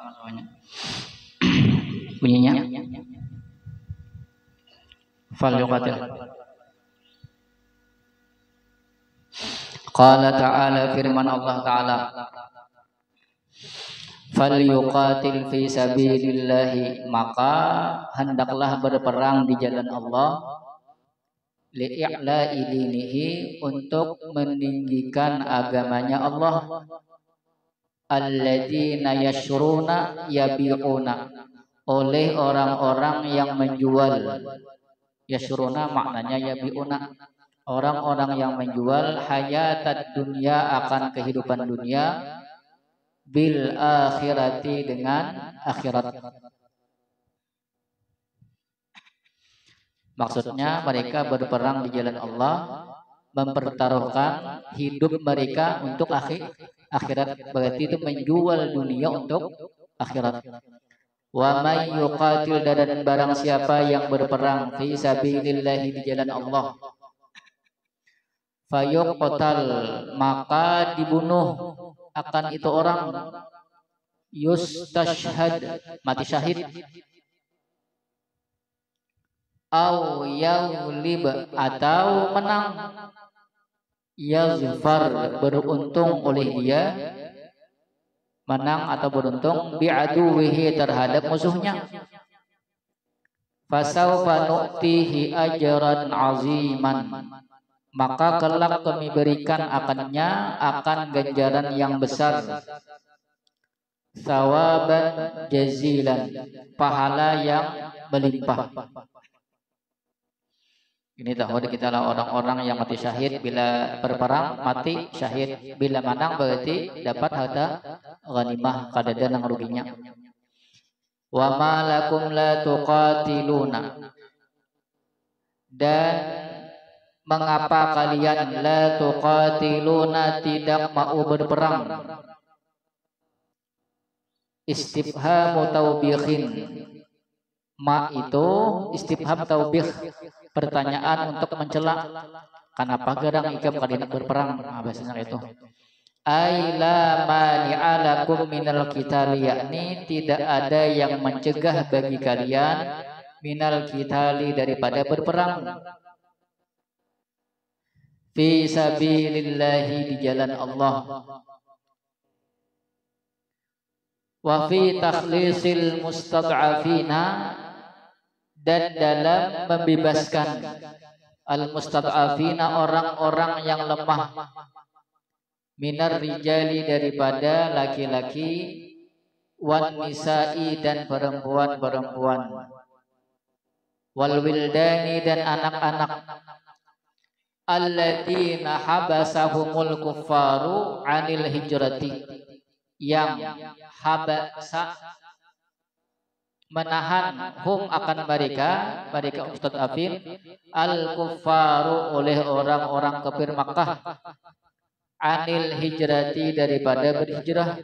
sama-samanya. Bunyinya falyuqatil. Qala ta'ala, firman Allah Ta'ala, falyuqatil fi sabilillahi, maka hendaklah berperang di jalan Allah, li'i'la'i dinihi, untuk meninggikan agamanya Allah, alladzina yashruna yabi'una, oleh orang-orang yang menjual. Yashruna maknanya yabi'una, orang-orang yang menjual hayatad dunia, akan kehidupan dunia, bil akhirati, dengan akhirat. Maksudnya mereka berperang di jalan Allah, mempertaruhkan hidup mereka untuk akhirat, berarti itu menjual dunia untuk akhirat. Wa may yuqatil, dan barang siapa yang berperang fi sabilillahi, di jalan Allah, fayuqtal, maka dibunuh akan itu orang, yustashhad, mati syahid, au yaglib, atau menang, yazfar, beruntung oleh dia, menang atau beruntung, bi'aduwihi, terhadap musuhnya, fasawfa nu'tihi ajran aziman, maka kelak kami berikan akannya akan ganjaran yang besar, sawaban jazilan, pahala yang melimpah. Ini tahu kita lah orang-orang yang mati syahid bila berperang, mati syahid bila menang berarti dapat harta ghanimah, kadada nang ruginya. Wa ma lakum la tuqatiluna, dan mengapa kalian la tuqatiluna, tidak mau berperang. Istifhamu taubikhin, ma itu istifham taubikh, pertanyaan untuk mencela. Kenapa garang ikam kalian berperang? Nah, bahasanya itu. Aila mani'a lakum minal qitali, yakni tidak ada yang mencegah bagi kalian minal qitali, daripada berperang. Fi sabilillahi, di jalan Allah. Wa fi takhlisil mustad'afina, dan dalam membebaskan al-mustad'afina, orang-orang yang lemah, minar rijali, daripada laki-laki, wan nisa'i, dan perempuan-perempuan, wal wildani, dan anak-anak, alladzina habasahumul kuffaru anil hijrati, yang habasa, menahan, hum, akan mereka Ustadz Afin, al-kuffaru, oleh orang-orang kafir Makkah, anil hijrati, daripada berhijrah,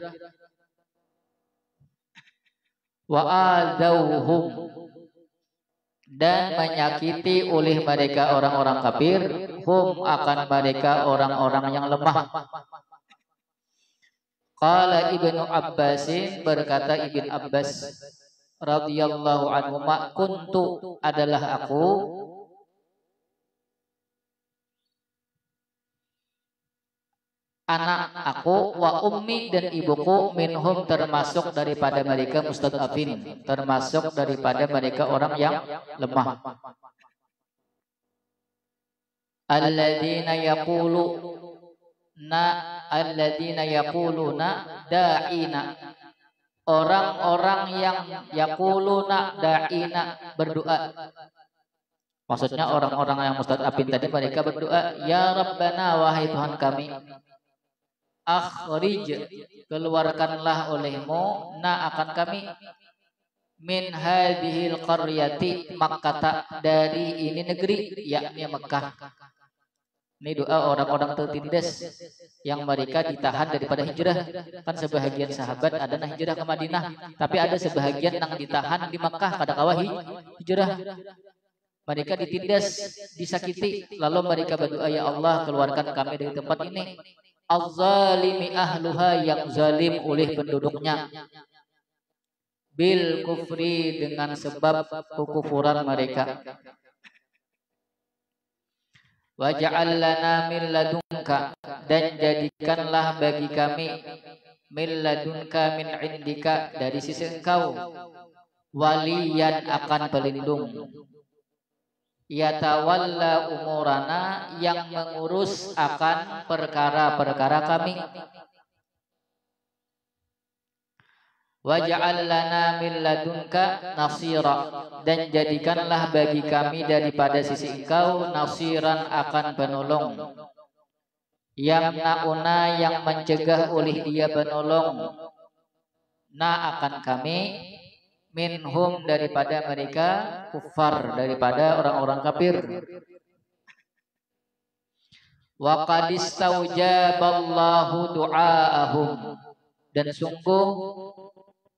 wa adauhum, dan menyakiti oleh mereka orang-orang kafir, hum, akan mereka orang-orang yang lemah. Qala Ibnu Abbasin, berkata Ibn Abbas radhiyallahu anhu, kuntu, adalah aku, anak aku, wa ummi, dan ibuku, minhum, termasuk daripada mereka mustad'afin, termasuk daripada mereka orang yang lemah. Alladzina yaquluna da'ina, orang-orang yang yaquluna da'ina, berdoa. Maksudnya orang-orang yang mustad'afin tadi, mereka berdoa, ya Rabbana, wahai Tuhan kami, akhrij, keluarkanlah olehmu, na, akan kami, min hadhil qaryati Makkah, dari ini negeri, yakni Mekah. Ini doa orang-orang tertindas yang mereka ditahan daripada hijrah. Kan sebahagian sahabat ada yang hijrah ke Madinah, tapi ada sebahagian yang ditahan di Makkah pada kawah hijrah. Mereka ditindas, disakiti, lalu mereka berdoa, ya Allah, keluarkan kami dari tempat ini. Az-zalimi ahluha, yang zalim oleh penduduknya. bil kufri dengan sebab kekufuran mereka. Waj'al lana min ladunka, dan jadikanlah bagi kami min ladunka min indika, dari sisi engkau, waliyan akan pelindung, yatawalla umurana, yang mengurus akan perkara-perkara kami. Waj'al lana min ladunka nasira, dan jadikanlah bagi kami daripada sisi engkau nasiran akan penolong, yamna'una, yang mencegah oleh dia penolong, na akan kami, minhum, daripada mereka kufar, daripada orang-orang kafir. Wa qad istaujaballahu du'aahum, dan sungguh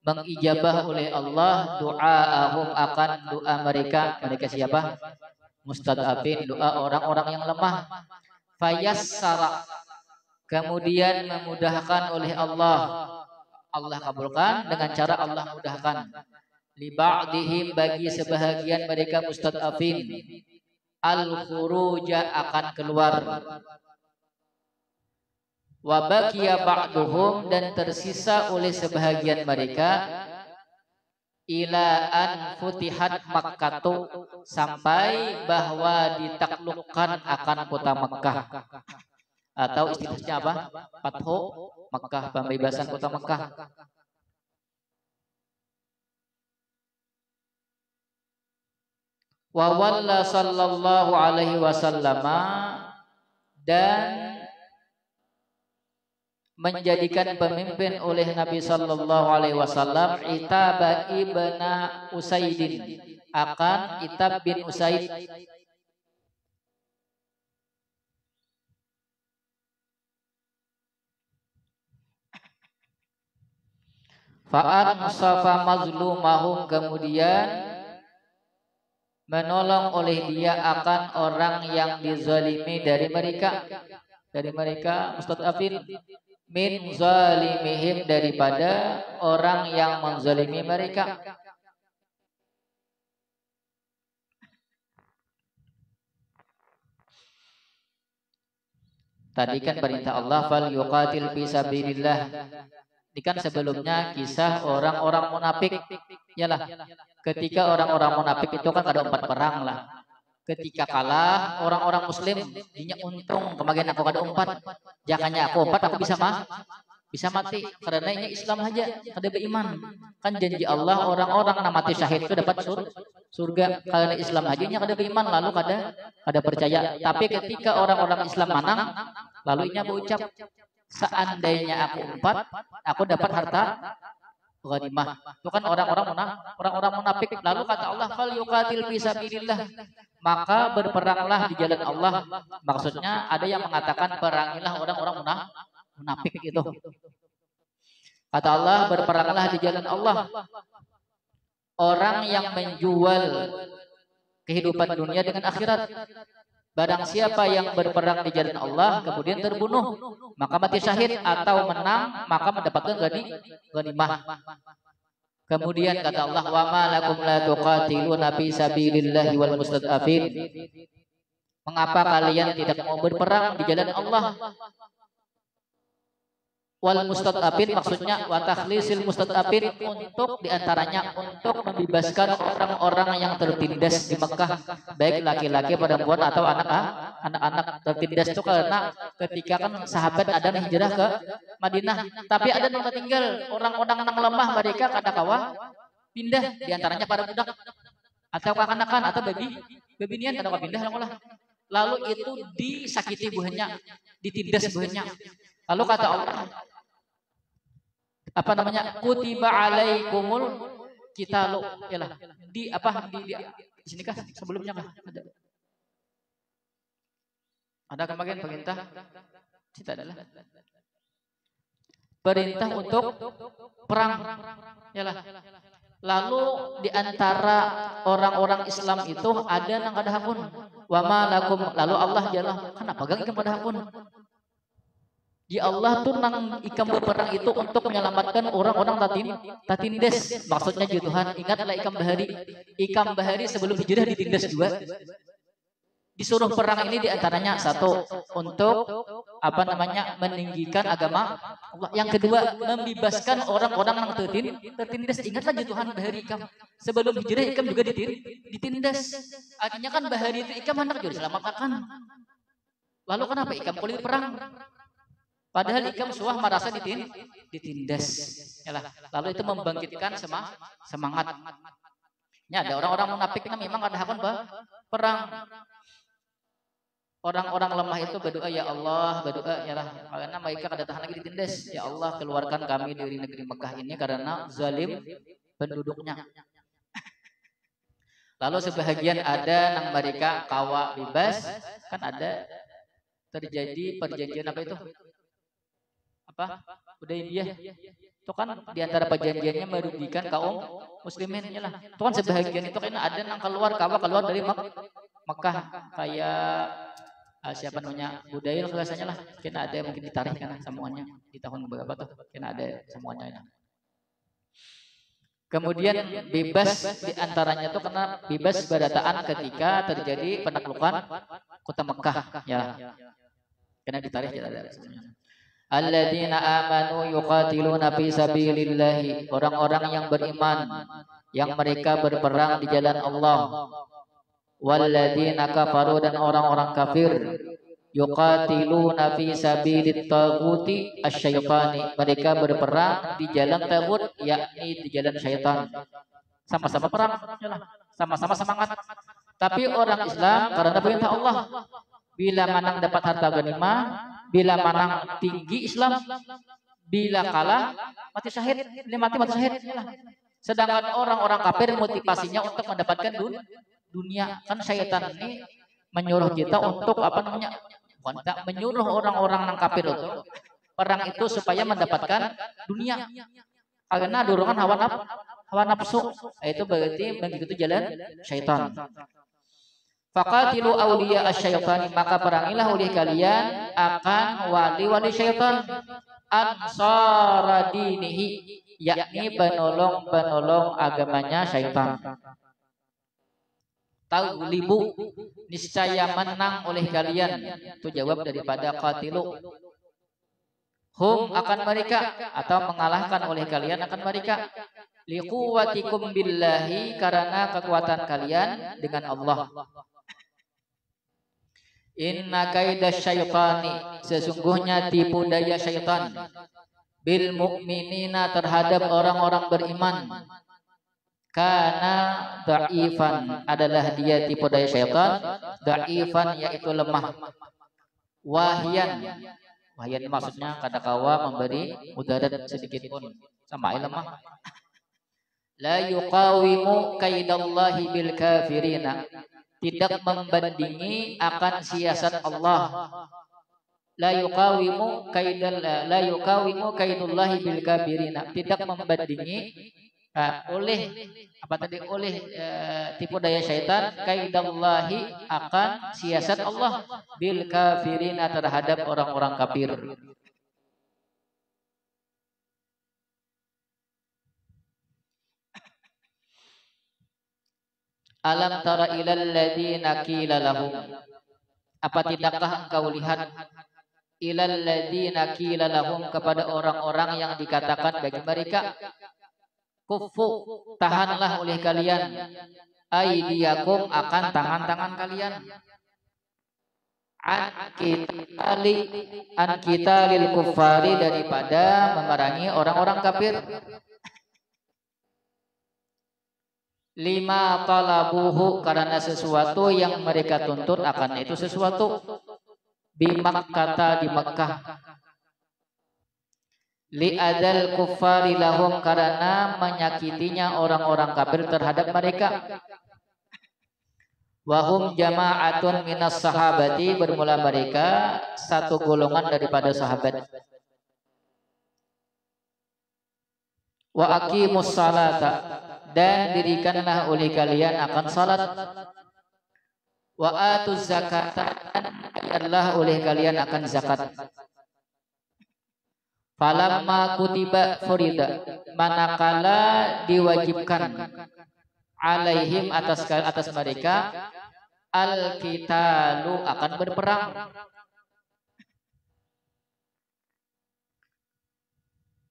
mengijabah oleh Allah du'aahum, akan doa mereka. Mereka siapa? Mustad'afin, doa orang-orang yang lemah. Fayassara, kemudian memudahkan oleh Allah. Allah kabulkan dengan cara Allah mudahkan. Li ba'dihim, bagi sebahagian mereka mustad'afin, al-khuruja, akan keluar. Wa baqiya ba'duhum, dan tersisa oleh sebahagian mereka, ila an futihat Makkatu, sampai bahwa ditaklukkan akan kota Makkah, atau istilahnya apa? Fathu Makkah, pembebasan kota Makkah. Wa walla sallallahu alaihi wasallam, dan menjadikan pemimpin oleh Nabi sallallahu alaihi wasallam Itab ibn Usaidin, akan Itab bin Usaid. Fa'an safa mazlumahum, kemudian menolong oleh dia akan orang yang dizalimi dari mereka. Dari mereka mustad'afin, min zalimihim, daripada orang yang menzalimi mereka. Tadi kan perintah Allah, fal yuqatil fi sabilillah. Ini kan sebelumnya kisah orang-orang munafik. Yalah, ketika orang-orang munafik itu kan ada 4 perang lah. Ketika kalah orang-orang muslim, dinya untung kemagian aku ada 4. Jangannya aku 4 aku bisa mati, karena ini Islam aja ada beriman. Kan janji Allah orang-orang yang mati syahid itu dapat surga, karena Islam aja nya ada beriman, lalu kada percaya. Tapi ketika orang-orang Islam menang, lalu inya berucap, seandainya aku 4, aku dapat harta ghanimah. Itu kan orang-orang munafik. Lalu kata Allah, fal yuqatil fi sabilillah, maka berperanglah di jalan Allah. Maksudnya ada yang mengatakan perangilah orang-orang munafik itu. Kata Allah, berperanglah di jalan Allah. Orang yang menjual kehidupan dunia dengan akhirat. Barang siapa yang berperang di jalan Allah kemudian terbunuh, maka mati syahid, atau menang maka mendapatkan ghanimah. Kemudian kata Allah, wa ma lakum la tuqatiluna fi sabilillahi wal mustad'afin. Mengapa kalian tidak mau berperang di jalan Allah? Wal mustad'afin, maksudnya wa takhlisil mustad'afin, untuk diantaranya untuk membebaskan orang-orang yang tertindas di Mekah, baik laki-laki, perempuan atau anak-anak. Tertindas itu karena ketika kan sahabat ada yang hijrah ke Madinah, tapi ada yang tinggal orang-orang yang lemah, mereka kada kawa pindah, diantaranya para budak atau kanak-kanak atau baby-babynian kada kawa pindah lah. Lalu itu disakiti buahnya, ditindas buahnya. Lalu kata Allah, kutiba alaikumul qitalu, yalah, di sini kah sebelumnya kah ada kemarin perintah kita adalah perintah untuk perang, yalah. Lalu di antara orang-orang Islam itu ada yang kada hakun, wa ma lakum, lalu Allah jalla, kenapa gak pada hakun? Di Allah tuh nang ikam berperang itu untuk menyelamatkan orang-orang tatindes. Maksudnya ya Tuhan, ingatlah ikam bahari sebelum hijrah ditindas juga. Disuruh perang ini diantaranya satu untuk meninggikan agama Allah. Yang kedua membebaskan orang-orang yang tertindas. Ingatlah ya Tuhan bahari ikam sebelum hijrah ikam juga ditindas. Akhirnya kan bahari itu ikam hendak juga diselamatkan. Lalu kenapa ikam kulit perang? Padahal ikam suah merasa ditindas. Yalah. Lalu itu membangkitkan semangat. Ya, ada orang-orang munafik yang memang ada hakun perang. Orang-orang lemah itu berdoa, ya Allah, berdoa yalah. Karena mereka kada tahan lagi ditindas. Ya Allah, keluarkan kami dari negeri Mekah ini karena zalim penduduknya. Lalu sebahagian ada yang mereka kawa bebas, kan ada terjadi perjanjian apa itu? Hudaybiyah. Itu kan diantara perjanjiannya merugikan kaum muslimin lah. Itu kan sebahagian itu karena ada yang keluar dari Mekah kayak siapa namanya Budail rasanya lah. Kena ada mungkin ditarik karena semuanya di tahun berapa tuh? Kena ada semuanya ya. Kemudian bebas diantaranya itu karena bebas berdataan ketika terjadi penaklukan kota Mekah ya. Kena ditarik tidak ada semuanya. Alladzina amanu yuqatiluna fi sabilillahi, orang-orang yang beriman yang mereka berperang di jalan Allah. Walladzina kafaru, dan orang-orang kafir yuqatiluna fi sabilit taguti asyaitani, mereka berperang di jalan tagut yakni di jalan syaitan. Sama-sama perang, sama-sama semangat. Tapi orang Islam karena perintah Allah, bila manang dapat harta ghanimah, bila manang tinggi Islam, bila kalah mati syahid, mati syahid. Sedangkan orang-orang kafir motivasinya untuk mendapatkan dunia. Kan syaitan ini menyuruh kita untuk menyuruh orang-orang yang kafir itu perang itu supaya mendapatkan dunia. Karena dorongan hawa nafsu, itu berarti mengikuti jalan syaitan. Faqatilu awliya asyaitani, maka perangilah oleh kalian akan wali-wali syaitan, ansara dinihi, yakni penolong agamanya syaitan. Taghlibu, niscaya menang oleh kalian. Itu jawab daripada qatilu. Hum, akan mereka, atau mengalahkan oleh kalian akan mereka. Liquwatikum billahi, karena kekuatan kalian dengan Allah. Inna kaidah syaitani, sesungguhnya tipu daya syaitan, bil mu'minina, terhadap orang-orang beriman, karena da'ifan, adalah dia tipu daya syaitan, da'ifan yaitu lemah, wahyan maksudnya kadakawa memberi mudarat sedikit pun, sama lemah. La yuqawimu kaidallahi bil kafirina, tidak membandingi akan siasat Allah. La yuqawimu kaidullahi bil kafirina, tidak membandingi oleh tipu daya syaitan, kaidallahi akan siasat Allah, bil kafirina, terhadap orang-orang kafir. Alam tara ilal ladina qila lahum, apa tidakkah engkau lihat, ilal ladina qila lahum, kepada orang-orang yang dikatakan bagi mereka, kufu, tahanlah oleh kalian, aidiyakum, akan tangan-tangan kalian, an qitalil kuffari, daripada memerangi orang-orang kafir. Lima talabuhu, karena sesuatu yang mereka tuntut akan itu sesuatu, bimakkata, di Mekah. Li'adal kuffari lahum, karena menyakitinya orang-orang kafir terhadap mereka. Wahum jama'atun minas sahabati, bermula mereka satu golongan daripada sahabat. Wa aqimus salata, dan dirikanlah oleh kalian akan salat. Wa atuz zakata, dan bayarlah oleh kalian akan zakat. Falamma kutiba furida, manakala diwajibkan alaihim atas mereka al-qitalu akan berperang.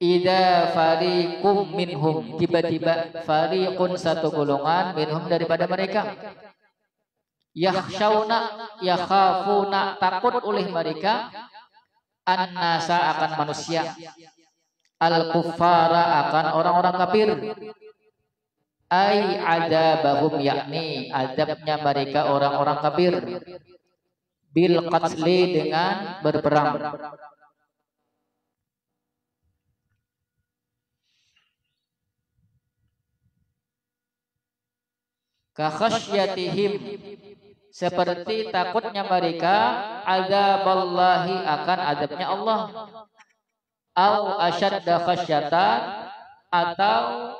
Ida fariqum minhum, tiba-tiba fariqun satu golongan minhum daripada mereka, yakhafuna takut oleh mereka, an-nasa akan manusia, al-kuffara akan orang-orang kafir, ai adabahum yakni adabnya mereka orang-orang kafir, bil qatli dengan berperang. Ka khasyatihim, seperti takutnya mereka adzaballahi akan adabnya Allah, au asyadda khasyatan, atau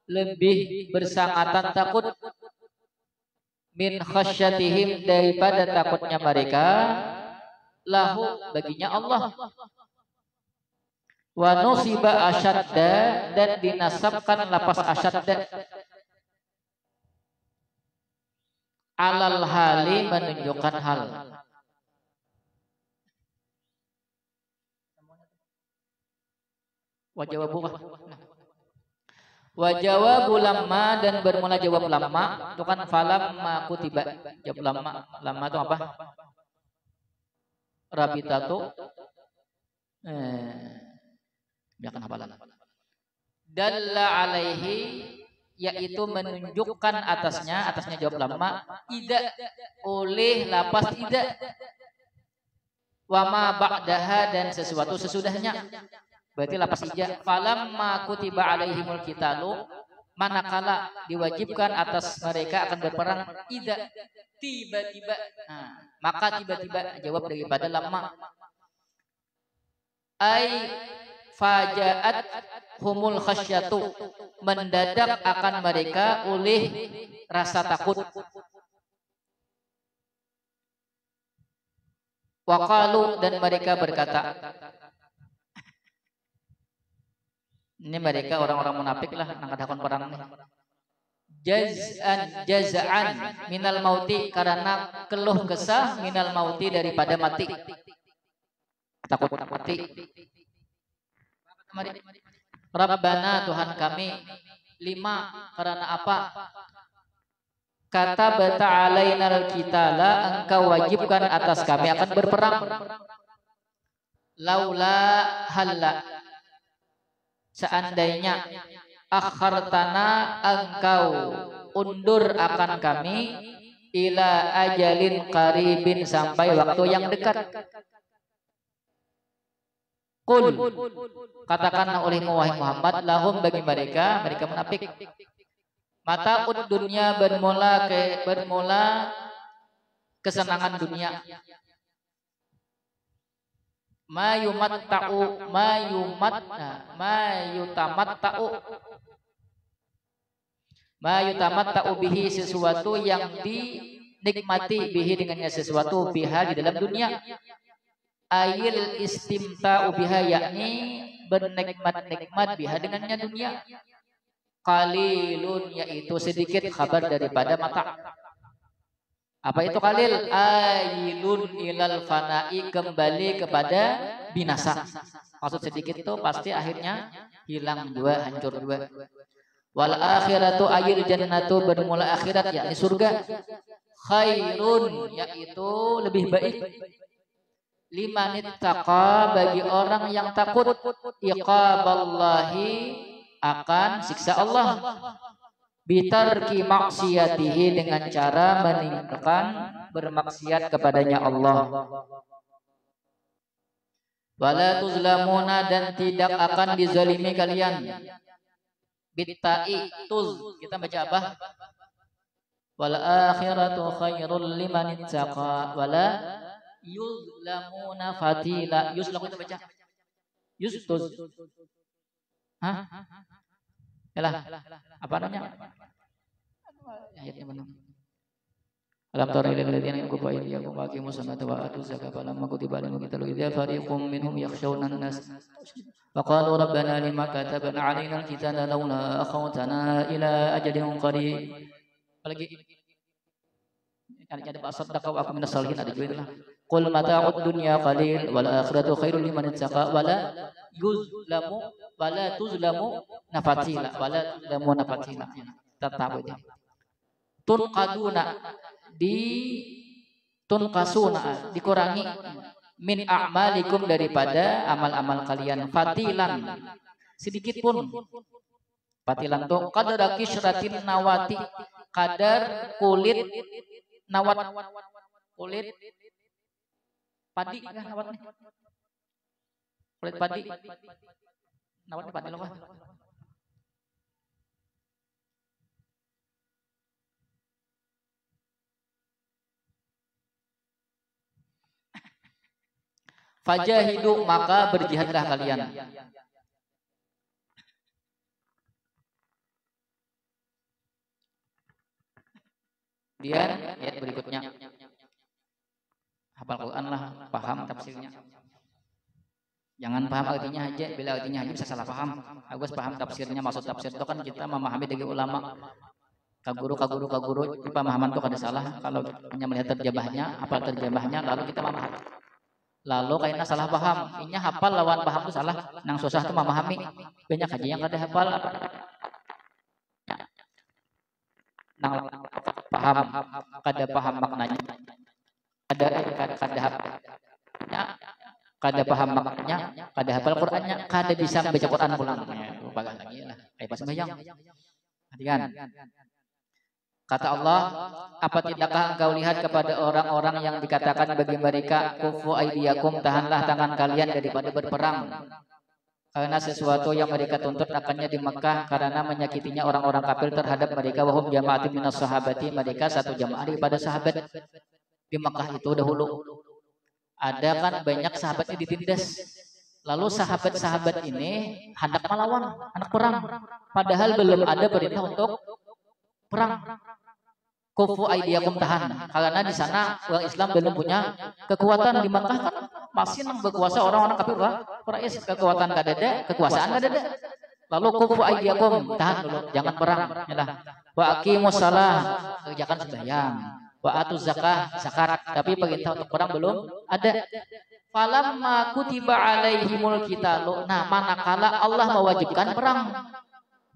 lebih bersangatan takut, min khasyatihim daripada takutnya mereka, lahu baginya Allah, wa nusiba asyadda, dan dinasabkan lapas asyadda, alal hali menunjukkan hal. Wajawabu lamma, dan bermula jawab lamma itu kan falamma kutiba. Jawab lamma itu apa? Rabitatu biarkan hafalan. Dalla alaihi, yaitu menunjukkan atasnya jawab lamma, ida oleh lapas ida, wama ba'daha, dan sesuatu sesudahnya, berarti lapas ija. Falamma kutiba alaihimul qitalu, manakala diwajibkan atas mereka akan berperang, ida tiba-tiba, maka tiba-tiba jawab daripada lamma, ai fajaat humul khasyatu, mendadak akan mereka oleh rasa takut. Waqalu, dan mereka berkata, ini mereka orang-orang munafik lah nangkadakon perang nih. Jaz'an minal mauti, karena keluh kesah, minal mauti daripada mati, takut mati. Rabbana, Tuhan kami, lima, karena apa? Kata bata alainal qitala, engkau wajibkan atas kami akan berperang. Laula halla, seandainya, akhartana, engkau undur akan kami, ila ajalin qaribin, sampai waktu yang dekat. Qul, katakanlah olehmu wahai Muhammad, lahum bagi mereka munafik, mata dunia, bermula kesenangan dunia, mayutamatta'u bihi, sesuatu yang dinikmati, bihi dengannya sesuatu, biha di dalam dunia, ayil istimta'u biha, yakni bernikmat-nikmat, biha dengannya dunia, qalilun, yaitu sedikit, khabar daripada mata. Apa itu qalil? Ayilun ilal fana'i, kembali kepada binasa. Maksud sedikit itu pasti akhirnya hilang dua, hancur dua. Wal akhiratu ayil jannatu, bermula akhirat yakni surga, khairun, yaitu lebih baik, limanittaqa, bagi orang yang takut, iqaballahi, akan siksa Allah, bitarki maksiyatihi, dengan cara meninggalkan bermaksiat kepadanya Allah. Wala tuzlamuna, dan tidak akan dizalimi kalian, bitta'i tuz, kita baca apa? Wal akhiratu khairul limanittaqa, wala yuzlamuna fatila, yuzlamu itu baca yustuz, yalah, apa namanya ayatnya mana? Alam tara ilal ladzina yanqudu aydiyahum wa aqimus salata wa atuz zakata falamma kutiba alaihimul qitalu idza fariqum minhum yakhshawna an-nas faqalu rabbana lima katabna alaina al-qitala laula akhawtana ila ajalin qarib. Apalagi ada bahasa sedekah wa aku minas salihin ada juga itulah. Qul mata'ud dunya qalil wal akhiratu khairul liman ittaqa wala tuzlamu nafatila wala tuzlamu nafatila. Tetap itu. Tunqaduna tunqasuna dikurangi min a'malikum daripada amal-amal kalian fatilan sedikit pun. Fatilan tuh qadar kisyratin nawati, kadar kulit nawat, kulit padi kan nawatnya, kulit padi nawatnya padi loh. Fajahidu maka berjihadlah kalian. Kemudian ayat berikutnya, hafal Quran lah, paham tafsirnya. Jangan paham artinya aja, bila artinya aja bisa salah paham. Agus paham tafsirnya, maksud tafsir itu kan kita memahami dari ulama. Kaguru, pemahaman itu kada salah. Kalau hanya melihat terjemahnya, hafal terjemahnya, lalu kita memahami. Lalu kayaknya salah paham, ini hafal lawan paham itu salah. Nang susah itu memahami. Banyak aja yang kada hafal. Nang paham, kada paham maknanya. Kada paham maknanya, kada hafal Qur'annya, kada bisa membaca Qur'an pulang. Bagus lagi lah. Kayak pas sembahyang. Perhatikan. Kata Allah, apa tidakkah engkau lihat kepada orang-orang yang dikatakan bagi mereka, kufu aidiyakum, tahanlah tangan kalian daripada berperang. Karena sesuatu yang mereka tuntut akannya di Mekah, karena menyakitinya orang-orang kafir terhadap mereka. Wahum jama'atin minas sahabati, mereka satu jamaah daripada sahabat. Di Mekah itu dahulu ada kan banyak sahabatnya ditindas. Lalu sahabat-sahabat ini hendak melawan, hendak perang. Padahal belum ada perintah untuk perang. Kufu aidiyakum, tahan. Karena di sana orang Islam belum punya kekuatan. Di Makkah kan masih nang berkuasa orang-orang kafir lah. Quraisy kekuatan enggak ada, kekuasaan enggak ada. Lalu kufu aidiyakum, tahan dulu, jangan perang. Yalah. Wa aqimus shalah, kerjakan sembahyang. Wa atuz zakah, zakat. Tapi perintah untuk perang belum ada. Falamma kutiba alaihimul qitalu. Nah, manakala Allah mewajibkan perang.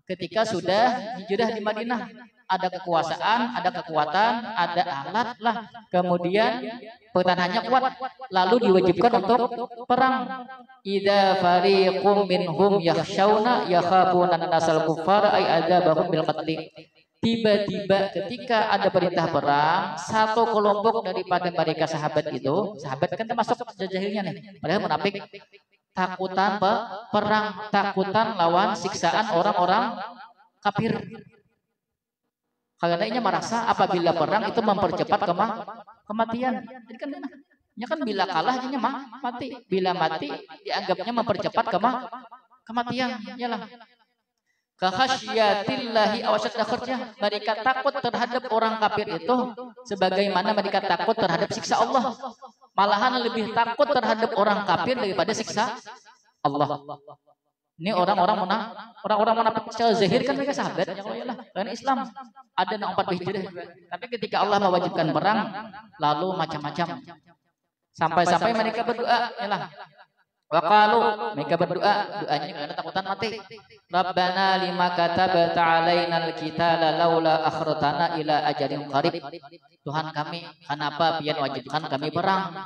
Ketika sudah hijrah di Madinah, ada kekuasaan, ada kekuatan, ada alat lah. Kemudian pertahanannya kuat, lalu diwajibkan untuk perang. Idza fariqum minhum yakhshawna yakhafuna an-nasal kuffar ay adzabahum bil qatl. Tiba-tiba ketika ada perintah perang, satu kelompok daripada mereka sahabat itu, sahabat kan termasuk jahilnya nih, padahal munafik, takutan perang, takutan lawan siksaan orang-orang kafir. Karena ini merasa apabila perang itu mempercepat kematian. Jadi kan bila kalah jadinya mati. Bila mati dianggapnya mempercepat kematian. Yalah. Kahasyiatillahi awasyadda kharjah. Mereka takut terhadap orang kafir itu sebagaimana mereka takut terhadap siksa Allah. Malahan lebih takut terhadap orang kafir daripada siksa Allah. Ini orang-orang munafik secara zahir kan mereka sahabat ya, kalau iyalah karena Islam ada 4 hijrah. Tapi ketika Allah mewajibkan perang lalu macam-macam. Sampai-sampai mereka berdoa yalah. Waqalu, mereka berdoa, doanya karena takutan mati. Rabbana lima katabta alainal qitala laula akhrotana ila ajalin qarib. Tuhan kami, kenapa pian wajibkan kami perang?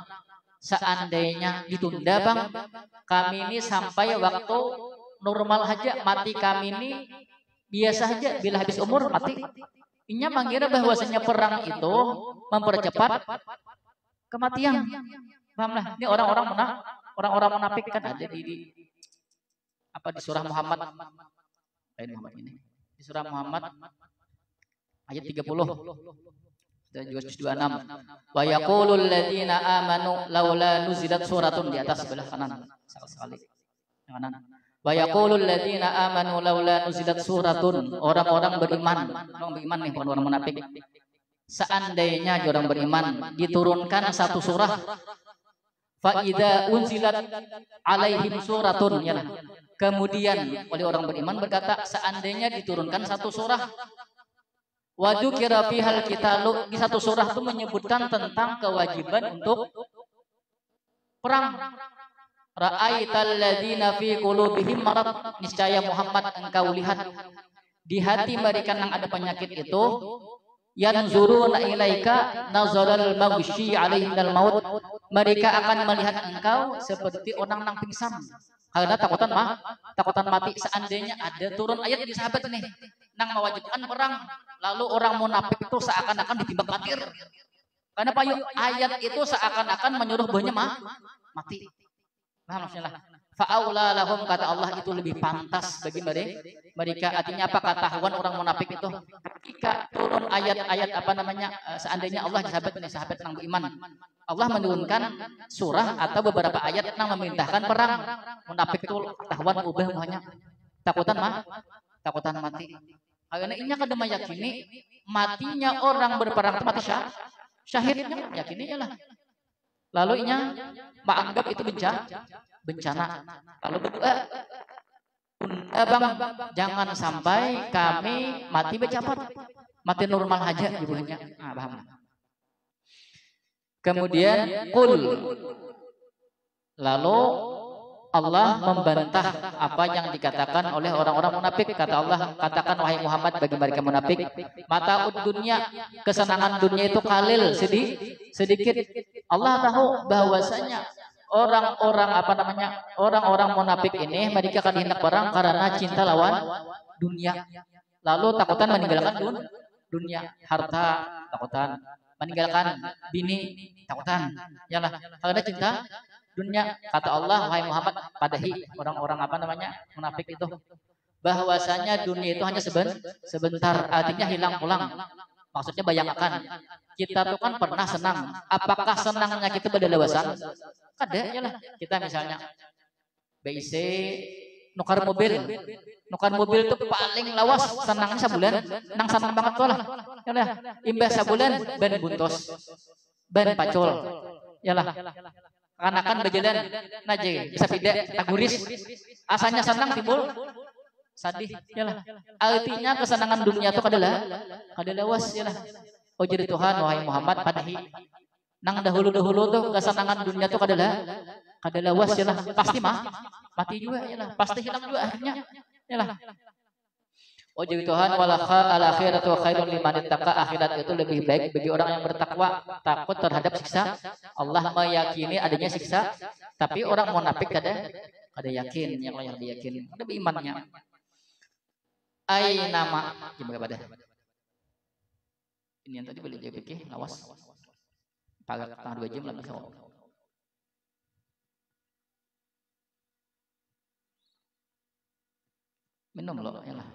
Seandainya ditunda bang, kami ini sampai waktu normal aja, mati kami ini biasa aja, bila habis umur mati. Inya mengira bahwasanya perang itu mempercepat kematian. Pahamlah, ini orang-orang munafik kan ada di surah Muhammad. Ini di surah Muhammad ayat 30 dan juga 26. Wa yaqulul ladzina amanu laula nuzilat suratun, di atas sebelah kanan sekali. Kanan. Wa yaqulul ladzina amanu laula nuzilat suratun, orang-orang beriman nih bukan orang munafik. seandainya orang beriman diturunkan satu surah, fa idza unzilat alaihim suratun, ya. Kemudian oleh orang beriman berkata, seandainya diturunkan satu surah, wa dzukira fihal qitalu, di satu surah itu menyebutkan tentang kewajiban untuk perang. Ra'aital ladzina fi qulubihim marad, niscaya Muhammad engkau lihat di hati mereka yang ada penyakit itu, yanzuruna ilaika nazaral maghsyi alaihim dal maut, mereka akan melihat engkau seperti orang yang pingsan karena takutan mati. Seandainya ada turun ayat di sahabat nih nang mewajibkan perang, lalu orang munafik itu seakan-akan ditimbak matir. Karena ayat itu seakan-akan menyuruh bahwanya mati. Paham maksudnya? Fa'aula lahum, kata Allah, itu lebih pantas bagi mereka. Artinya apa? Ketahuan orang munafik itu ketika turun ayat-ayat seandainya Allah sahabat yang beriman, Allah menurunkan surah atau beberapa ayat yang memerintahkan perang, munafik itu ketahuan ubah muanya takutan mati. Karena inya kada meyakini matinya orang berperang itu mati syahidnya, yakininya lah. Lalu inya menganggap itu bencana. Lalu berdoa, Bang, jangan sampai kami mati bercapat, mati normal aja ibunya. Nah, paham. Kemudian lalu Allah membantah apa yang dikatakan oleh orang-orang munafik. Kata Allah, katakan wahai Muhammad bagi mereka munafik, mataud dunia, kesenangan dunia itu kalil, sedikit. Allah tahu bahwasanya orang-orang munafik ini mereka akan hendak perang karena cinta lawan dunia. Lalu takutan meninggalkan dunia, harta takutan, meninggalkan bini takutan, yalah karena cinta dunia. Kata Allah, wahai Muhammad, padahi orang-orang munafik itu bahwasanya dunia itu hanya sebentar, artinya hilang pulang. Maksudnya bayangkan kita tuh kan pernah senang. Apakah senangnya kita pada dewasa? Kada, yalah. Kita misalnya BIC nukar mobil tuh paling lawas senangnya sebulan, nang senang banget tuh lah. Yalah, imbah sebulan ban buntos, ban pacul, yalah. Kanakan berjalan naje bisa tidak taguris, asanya senang timbul sadih, yalah. Artinya kesenangan dunia itu kada lawas, yalah. Oh jadi Tuhan, wahai Muhammad, padahi nang dahulu tuh kesenangan dunia itu kada lawas, yalah. Pasti mati juga, yalah. Pasti hilang juga akhirnya, yalah. Oh jadi Tuhan, al akhiratu khairun liman ittaqa, akhirat itu lebih baik bagi orang yang bertakwa, takut terhadap siksa Allah, meyakini adanya siksa. Tapi orang munafik kada yakin, yang lain yakin, ada berimannya. Ai nama gimana pada ini yang tadi boleh dia pikir lawas pagar tengah 2 jam lah bisa minum loh, ya lah.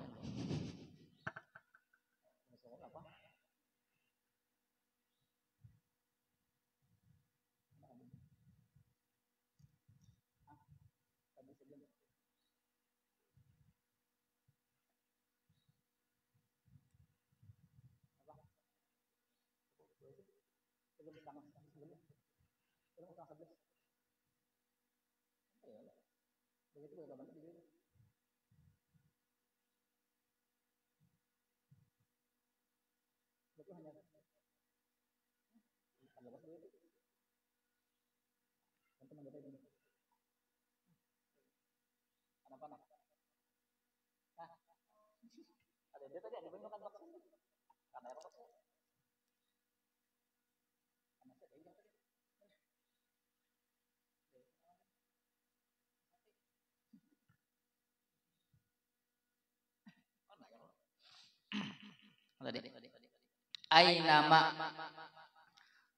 Ainama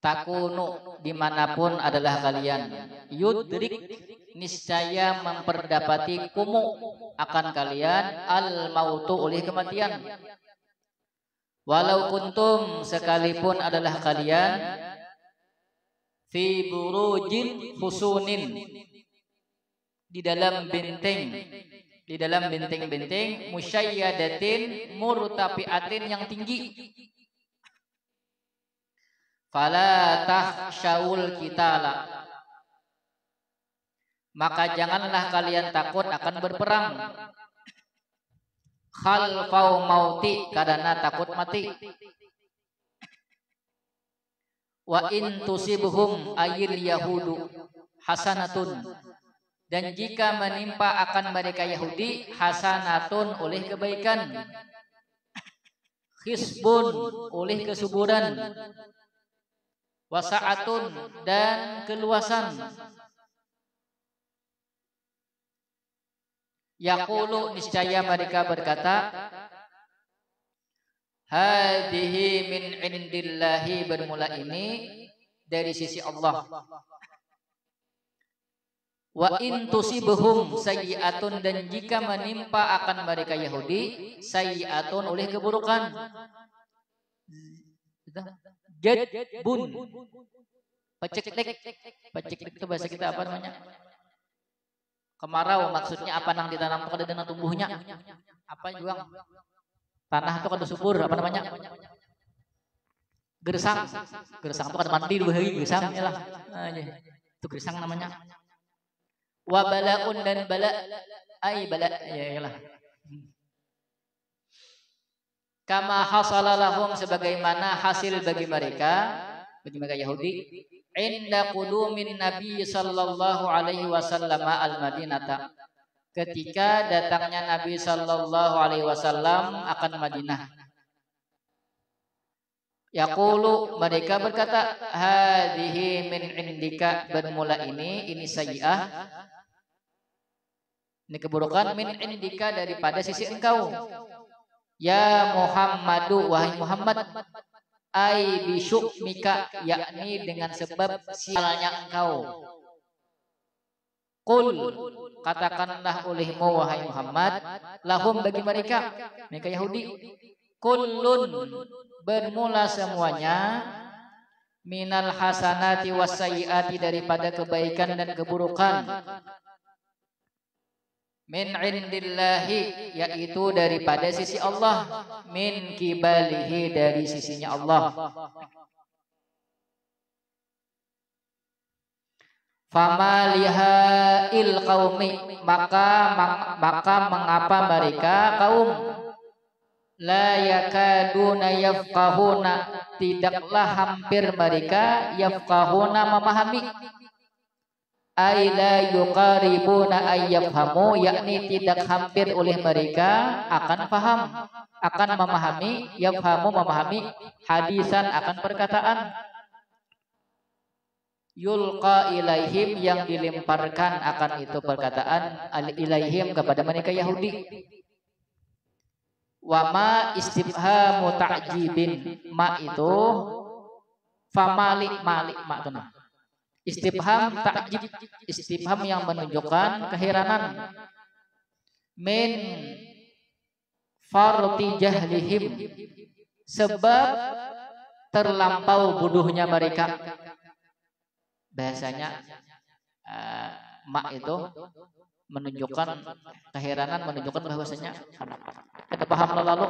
takunu, dimanapun adalah kalian, yudrik, niscaya memperdapati kumu akan kalian, al mautu, oleh kematian. Walau kuntum, sekalipun adalah kalian, fi burujin husunin, di dalam benteng musyayyadatin murtafiatin, yang tinggi. Fala tahsyaul qitala, maka janganlah kalian takut akan berperang. Khalfau mauti, karena takut mati. Wa in tusibhum ayil yahudu hasanatun, dan jika menimpa akan mereka Yahudi hasanatun oleh kebaikan, hisbun oleh kesuburan, wasaatun dan keluasan. Yaqulu, niscaya mereka berkata, hadhihi min indillahi, bermula ini dari sisi Allah. Wa in tusibhum sayyi'atun, dan jika menimpa akan mereka Yahudi sayyi'atun oleh keburukan, jadbun, peceklek. Peceklek itu bahasa kita apa namanya? Kemarau, maksudnya apa nang ditanam itu ada dengan tumbuhnya. Apa juga? Tanah itu kada subur, apa namanya? Gersang. Gersang itu kada mandi 2 hari, gersang ya lah. Nah, itu gersang namanya. Wa balaun, dan bala, ay bala, ya lah. Kama hasala lahum, sebagaimana hasil bagi mereka Yahudi, inda qudumin Nabi sallallahu alaihi wasallam al-Madinata, ketika datangnya Nabi sallallahu alaihi wasallam akan Madinah. Yaqulu, mereka berkata, hadhihi min indika, bermula ini sayyi'ah, ini keburukan, min indika, daripada sisi engkau. Ya Muhammadu, wahai Muhammad, ai bisyukmika, yakni dengan sebab sialnya engkau. Qul, katakanlah olehmu wahai Muhammad, lahum, bagi mereka Yahudi, kullun, bermula semuanya, minal hasanati wassayiati, daripada kebaikan dan keburukan, min indillahi, yaitu daripada sisi Allah, min kibalihi, dari sisinya Allah. Fama lihail qaumi, maka mengapa mereka kaum, la yakaduna yafqahuna, tidaklah hampir mereka, yafqahuna, memahami, ay la yuqaribuna ayyafhamu, yakni tidak hampir oleh mereka akan paham, akan memahami, yafhamu, memahami, hadisan, akan perkataan, yulqa ilaihim, yang dilemparkan akan itu perkataan, ilaihim, kepada mereka Yahudi. Wa ma istifhamu ta'jibin, ma itu famalik, malik, ma itu nah. Istifham ta'jib, istifham yang menunjukkan keheranan, min farti jahlihim, sebab terlampau bodohnya mereka. Bahasanya mak itu menunjukkan keheranan, menunjukkan bahwasanya ada paham lalu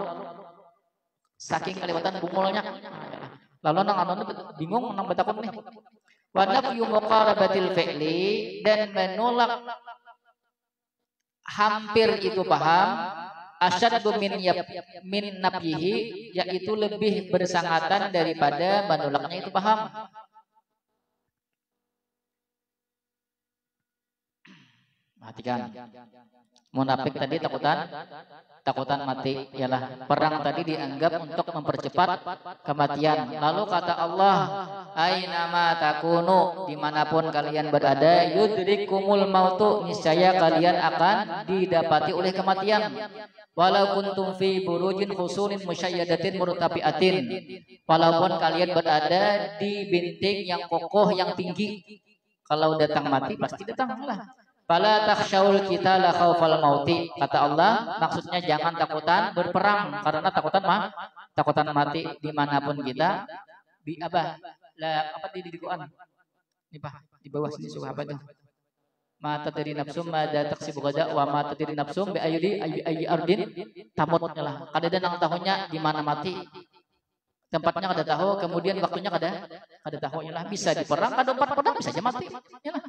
saking kelewatan bungulnya, lalu nang bingung nang betakun nih. Wa nafyu muqarabatil fi'li, dan menolak hampir itu paham, asyaddu min nafyihi, yaitu lebih bersangatan daripada menolaknya itu paham. Perhatikan, munafik tadi takutan mati, ialah perang tadi dianggap untuk mempercepat kematian. Lalu kata Allah, ainama takunu, dimanapun kalian berada, yudrikumul mautu, niscaya kalian akan didapati oleh kematian. Walau kuntum fi burujin khusunin musyayyadatin murtafiatin, walaupun kalian berada di bintik yang kokoh, yang tinggi, kalau datang mati pasti datanglah. Fala takhsyaul qitala khaufal mauti, kata Allah, maksudnya jangan takutan berperang, karena takutan mati dimanapun kita. Di apa di Quran ini Pak, di bawah sini surah apa tuh? Ma tadri nafsum madza taksibu ghadan wa ma tadri nafsum bi ayyi ardin tamut, lah kada nang tahunya di mana mati, tempatnya kada tahu, kemudian waktunya kada tahu, ya lah bisa diperang, kada empat pedang bisa aja mati, ya lah.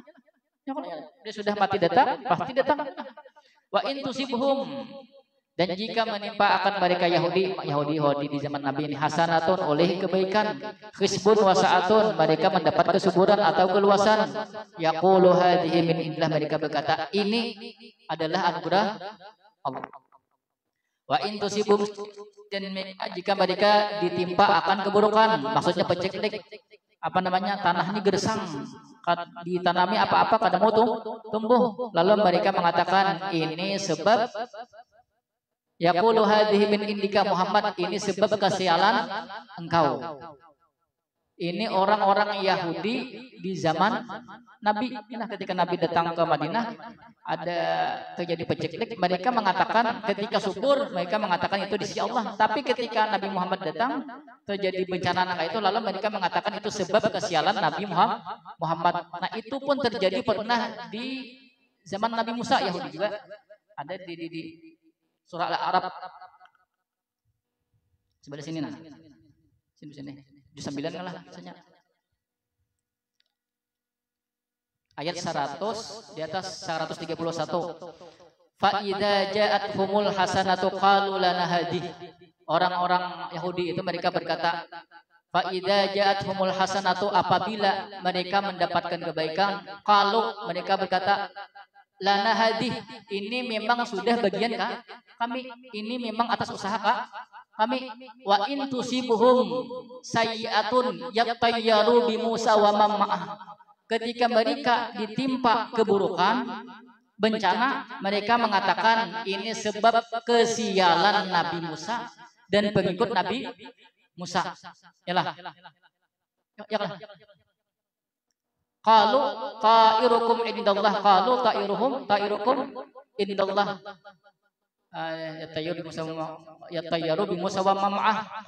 Ya, kalau dia sudah mati datang, pasti datang. Wa in tusibhum, dan jika menimpa akan mereka Yahudi di zaman Nabi ini hasanatun oleh kebaikan, khisbun wasaatun, mereka mendapat kesuburan atau keluasan, yaqulu hadhihi min indillah, mereka berkata ini adalah anugerah Allah. Wa in tusibhum, dan jika mereka ditimpa akan keburukan, maksudnya peceklik, apa namanya, tanahnya gersang, ditanami apa-apa kada mau tumbuh, lalu mereka mengatakan ini sebab, yaqulu hadhihi min indika Muhammad, ini sebab kesialan engkau. Ini orang-orang Yahudi di zaman Nabi. Nah, ketika Nabi datang ke Madinah, ada terjadi peceklik. Mereka mengatakan ketika subur, mereka mengatakan itu di sisi Allah. Tapi ketika Nabi Muhammad datang, terjadi bencana kayak itu, lalu mereka mengatakan itu sebab kesialan Nabi Muhammad. Nah, itu pun terjadi pernah di zaman Nabi Musa, Yahudi juga. Ada di surah Al-A'raf. Sebelah sini nah. Sini. Juz 9 lah misalnya. Ayat 100 di atas 131. Fa idza ja'atuhumul hasanatu qalu lana hadhihi. Orang-orang Yahudi itu mereka berkata, fa idza ja'atuhumul hasanatu, apabila mereka mendapatkan kebaikan, qalu, mereka berkata, lana hadhihi, ini memang sudah bagian kami, ini memang atas usaha kami. Wa in tusibuhum sayyi'atun yattayyaru bi Musa wa mamma'ah, ketika mereka ditimpa keburukan, bencana, mereka mengatakan ini sebab kesialan Nabi Musa dan pengikut Nabi Musa. Yalah. Qalu ta'irukum indallah, qalu ta'irukum indallah. Yattayyaru bi Musa wa mamma'ah,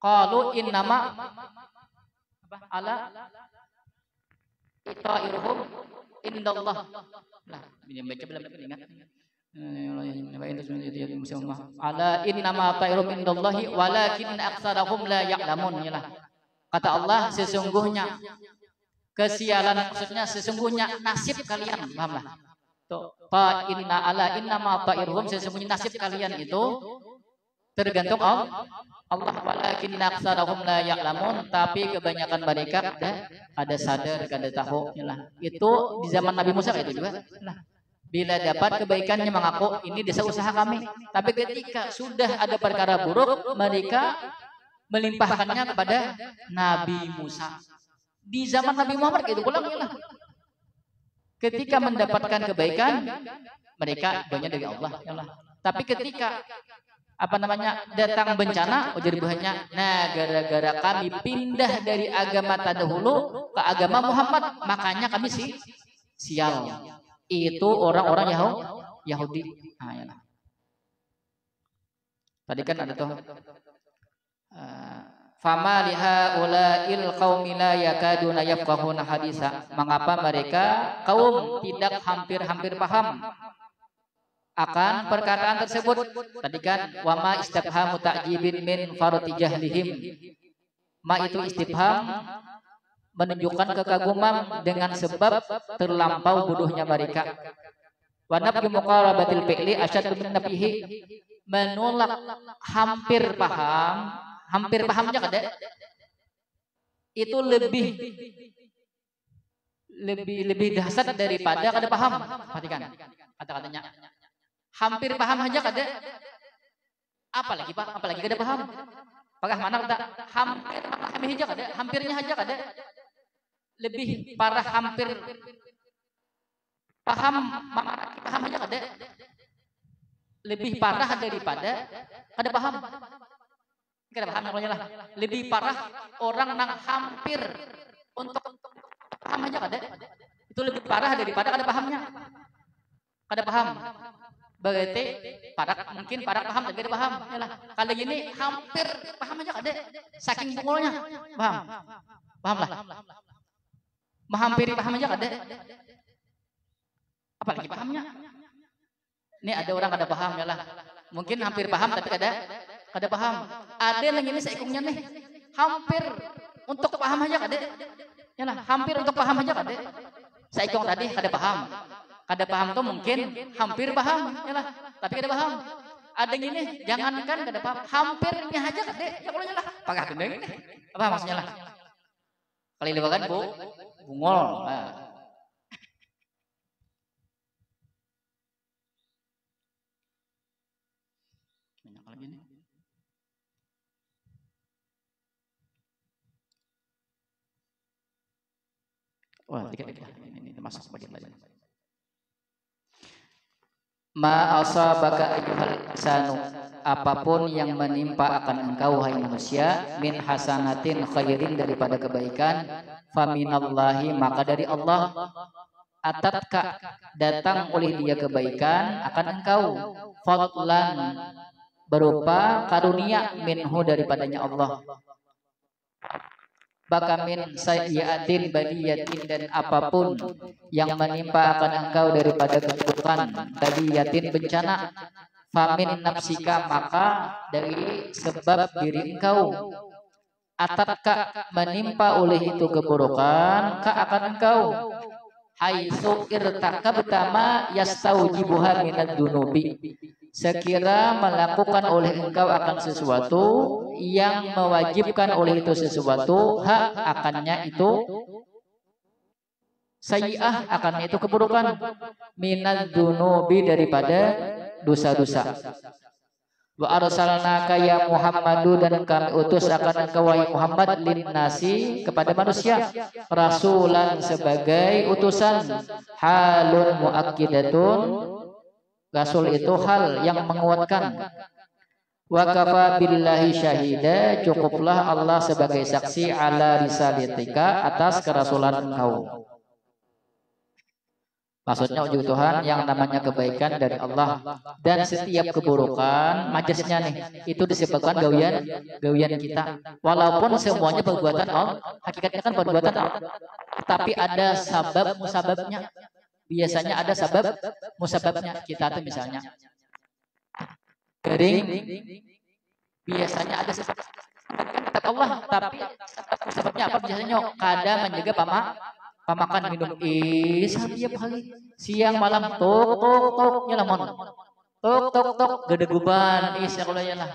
qalu innama ala ta'iruhum indallah. Nah, ini baca belum ingat. Ala innama ta'iruhum indallahi walakin aktsarahum la ya'lamun. Kata Allah, sesungguhnya kesialan, maksudnya sesungguhnya nasib kalian, pahamlah. Fa inna ala innama ta'iruhum, sesungguhnya nasib kalian itu tergantung Allah, walakin aktsarahum la ya'lamun, tapi kebanyakan mereka ada sadar, kada tahu. Itu di zaman Nabi Musa itu juga. Bila dapat kebaikannya mengaku ini desa usaha kami, tapi ketika sudah ada perkara buruk, mereka melimpahkannya kepada Nabi Musa. Di zaman Nabi Muhammad itu pulang, ketika mendapatkan kebaikan, mereka doanya dari Allah. Tapi ketika datang bencana, ujar buahnya, nah gara-gara kami pindah dari agama terdahulu ke agama Muhammad, makanya kami sial. Itu orang-orang Yahudi. Tadi kan ada tuh. Fama lihaula'il qaumi la yakaduna yafqahuna hadisa. Mengapa mereka kaum tidak hampir paham akan perkataan tersebut? Tadi kan wama istifhamu ta'jibin min farti jahlihim. Ma itu istifham menunjukkan kekaguman dengan sebab terlampau bodohnya mereka. Wa nabi muqarabatil fi'li asyaddu min nafihi, menolak hampir paham aja kada, itu lebih dahsyat daripada kada paham. Perhatikan kata-katanya, hampir paham aja kada, apalagi kada paham. Apakah mana kita hampir memahami aja kada, hampirnya aja kada, lebih parah hampir paham aja kada, lebih parah daripada kada paham. Kada paham namanya lah. Lebih parah orang nang hampir untuk paham aja kada, itu lebih parah daripada kada pahamnya. Kada paham berarti mungkin parah paham tapi kada paham. Kalau gini hampir paham aja kada, saking bungulnya. Paham lah. Menghampiri paham aja kada, apalagi pahamnya. Ini ada orang kada paham, mungkin hampir paham tapi kada kada paham. Ada yang ini seikungnya nih, hampir untuk paham aja kade. Ya lah, hampir untuk paham aja kade. Seikung tadi kada paham. Kada paham tuh mungkin hampir paham, ya lah. Tapi kada paham. Ada yang ini, jangankan kada paham, hampirnya aja kade. Ya kalau lah, pakai gendeng ini. Apa maksudnya lah? Kali lebakan bu, bungol. Nah. Wah, ini termasuk sebagian lain. Ma asabaka ayyuhal insanu, apapun yang menimpa akan engkau hai manusia, min hasanatin khairin daripada kebaikan, faminallahi maka dari Allah, atatka datang oleh dia kebaikan akan engkau, fadlan berupa karunia minhu daripadanya Allah. Bakamin sayyiatin baliyatin dan apapun yang menimpa akan engkau daripada keburukan baliyatin bencana, famin nafsika maka dari sebab diri engkau, atatka menimpa oleh itu keburukan ka akan engkau, haitsu irtakabta ma yastaujibuha minad dunubi, sekira melakukan oleh engkau akan sesuatu yang mewajibkan oleh itu sesuatu, hak akannya itu sayyi'ah, akannya itu keburukan, minad dunubi daripada dosa-dosa. Wa arsalnaka ya Muhammadu, dan kami utus akan engkau wahai Muhammad, linnasi kepada manusia, rasulan sebagai utusan, halun muakkidatun, rasul itu hal yang menguatkan, wa kafa billahi syahida, cukuplah Allah sebagai saksi, ala risalatika atas kerasulan engkau. Maksudnya ujung Tuhan yang namanya kebaikan dari Allah, dan setiap keburukan majasnya nih itu disebabkan gawian kita, walaupun semuanya perbuatan Allah, hakikatnya kan perbuatan Allah, tapi ada sabab musababnya. Biasanya ada sabab musababnya. Kita tuh misalnya kering, biasanya ada sebab Allah, tapi sebabnya apa? Biasanya kada menjaga pamakan minum setiap hari, siang malam tok nyelamon, tok gedeguban ya kalau ya lah,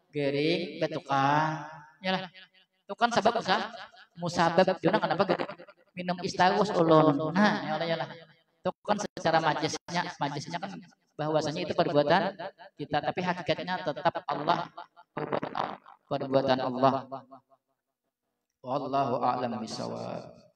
kering betukan ya lah, itu kan sebab musabab. Jangan kenapa gede minum istagus ulun, nah ya lah. Itu kan secara majasnya kan bahwasanya itu perbuatan kita, tapi hakikatnya tetap Allah, perbuatan Allah. Wallahu a'lam bishawab.